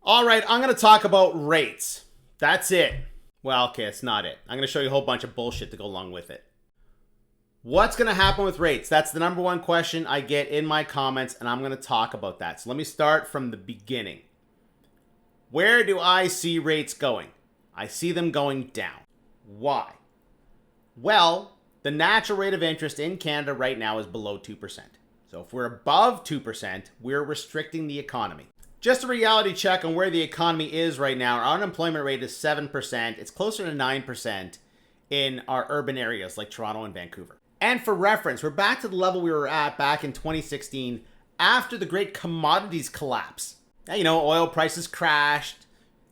All right, I'm going to talk about rates. That's it. Well, okay, it's not it. I'm going to show you a whole bunch of bullshit to go along with it. What's going to happen with rates? That's the number one question I get in my comments, and I'm going to talk about that. So let me start from the beginning. Where do I see rates going? I see them going down. Why? Well, the natural rate of interest in Canada right now is below 2%. So if we're above 2%, we're restricting the economy. Just a reality check on where the economy is right now. Our unemployment rate is 7%. It's closer to 9% in our urban areas like Toronto and Vancouver. And for reference, we're back to the level we were at back in 2016 after the great commodities collapse. Now, you know, oil prices crashed.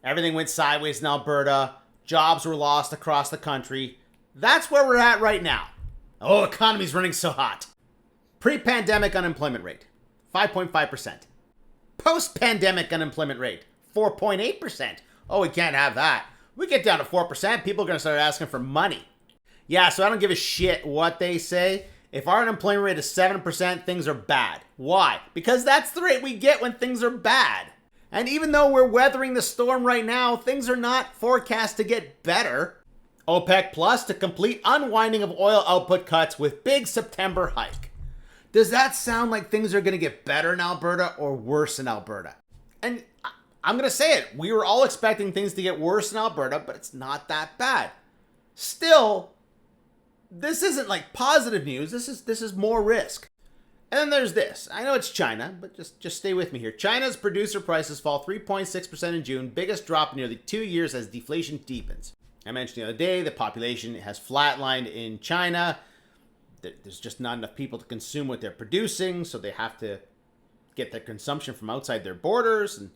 Everything went sideways in Alberta. Jobs were lost across the country. That's where we're at right now. Oh, economy's running so hot. Pre-pandemic unemployment rate, 5.5%. Post-pandemic unemployment rate, 4.8%. Oh, we can't have that. We get down to 4%, people are going to start asking for money. Yeah, so I don't give a shit what they say. If our unemployment rate is 7%, things are bad. Why? Because that's the rate we get when things are bad. And even though we're weathering the storm right now, things are not forecast to get better. OPEC Plus to complete unwinding of oil output cuts with big September hike. Does that sound like things are going to get better in Alberta or worse in Alberta? And I'm going to say it. We were all expecting things to get worse in Alberta, but it's not that bad. Still, this isn't like positive news. This is more risk. And then there's this. I know it's China, but just stay with me here. China's producer prices fall 3.6% in June, biggest drop in nearly 2 years as deflation deepens. I mentioned the other day, the population has flatlined in China. There's just not enough people to consume what they're producing, so they have to get their consumption from outside their borders, and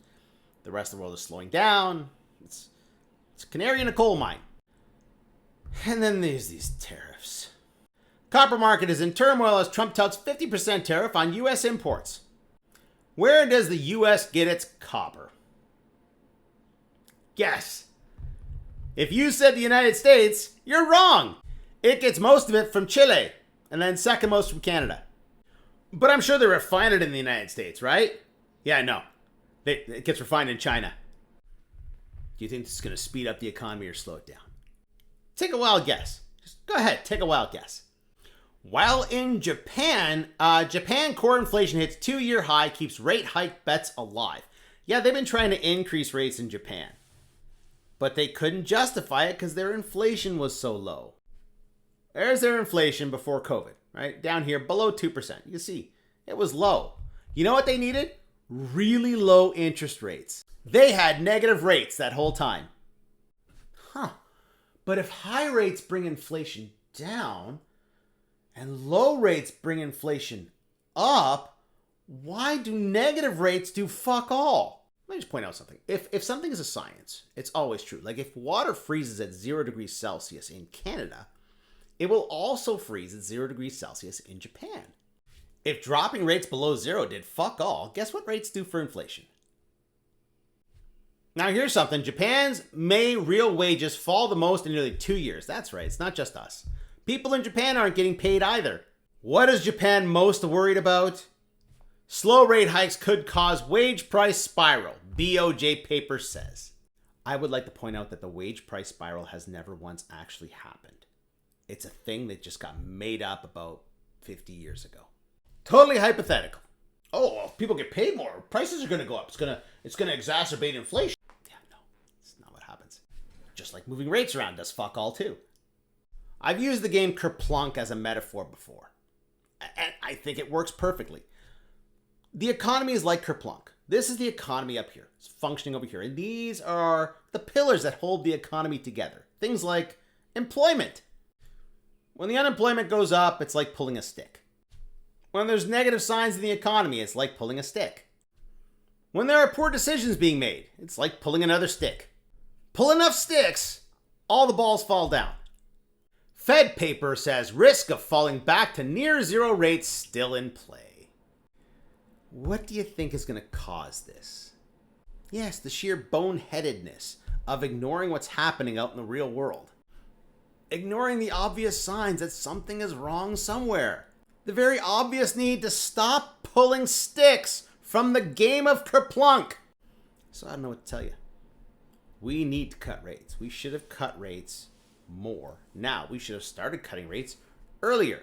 the rest of the world is slowing down. It's a canary in a coal mine. And then there's these tariffs. Copper market is in turmoil as Trump touts 50% tariff on U.S. imports. Where does the U.S. get its copper? Guess. If you said the United States, you're wrong. It gets most of it from Chile, and then second most from Canada. But I'm sure they refine it in the United States, right? Yeah, no. It gets refined in China. Do you think this is going to speed up the economy or slow it down? Take a wild guess. Just go ahead, take a wild guess. While in Japan, Japan core inflation hits 2-year high, keeps rate hike bets alive. Yeah, they've been trying to increase rates in Japan. But they couldn't justify it because their inflation was so low. There's their inflation before COVID, right? Down here, below 2%. You see, it was low. You know what they needed? Really low interest rates. They had negative rates that whole time. But if high rates bring inflation down and low rates bring inflation up, why do negative rates do fuck all? Let me just point out something. If something is a science, it's always true. Like if water freezes at 0 degrees Celsius in Canada, it will also freeze at 0 degrees Celsius in Japan. If dropping rates below 0 did fuck all, guess what rates do for inflation? Now here's something. Japan's May real wages fall the most in nearly 2 years. That's right, it's not just us. People in Japan aren't getting paid either. What is Japan most worried about? Slow rate hikes could cause wage price spiral, BOJ paper says. I would like to point out that the wage price spiral has never once actually happened. It's a thing that just got made up about 50 years ago. Totally hypothetical. Oh, well, if people get paid more, prices are going to go up. It's going to exacerbate inflation. Yeah, no, it's not what happens. Just like moving rates around does fuck all too. I've used the game Kerplunk as a metaphor before, and I think it works perfectly. The economy is like Kerplunk. This is the economy up here. It's functioning over here. And these are the pillars that hold the economy together. Things like employment. When the unemployment goes up, it's like pulling a stick. When there's negative signs in the economy, it's like pulling a stick. When there are poor decisions being made, it's like pulling another stick. Pull enough sticks, all the balls fall down. Fed paper says risk of falling back to near zero rates still in play. What do you think is going to cause this? Yes, the sheer boneheadedness of ignoring what's happening out in the real world. Ignoring the obvious signs that something is wrong somewhere. The very obvious need to stop pulling sticks from the game of Kerplunk. So I don't know what to tell you. We need to cut rates. We should have cut rates more. Now, we should have started cutting rates earlier.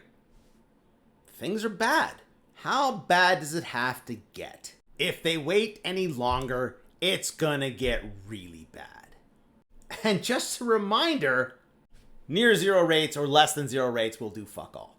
Things are bad. How bad does it have to get? If they wait any longer, it's gonna get really bad. And just a reminder, near zero rates or less than zero rates will do fuck all.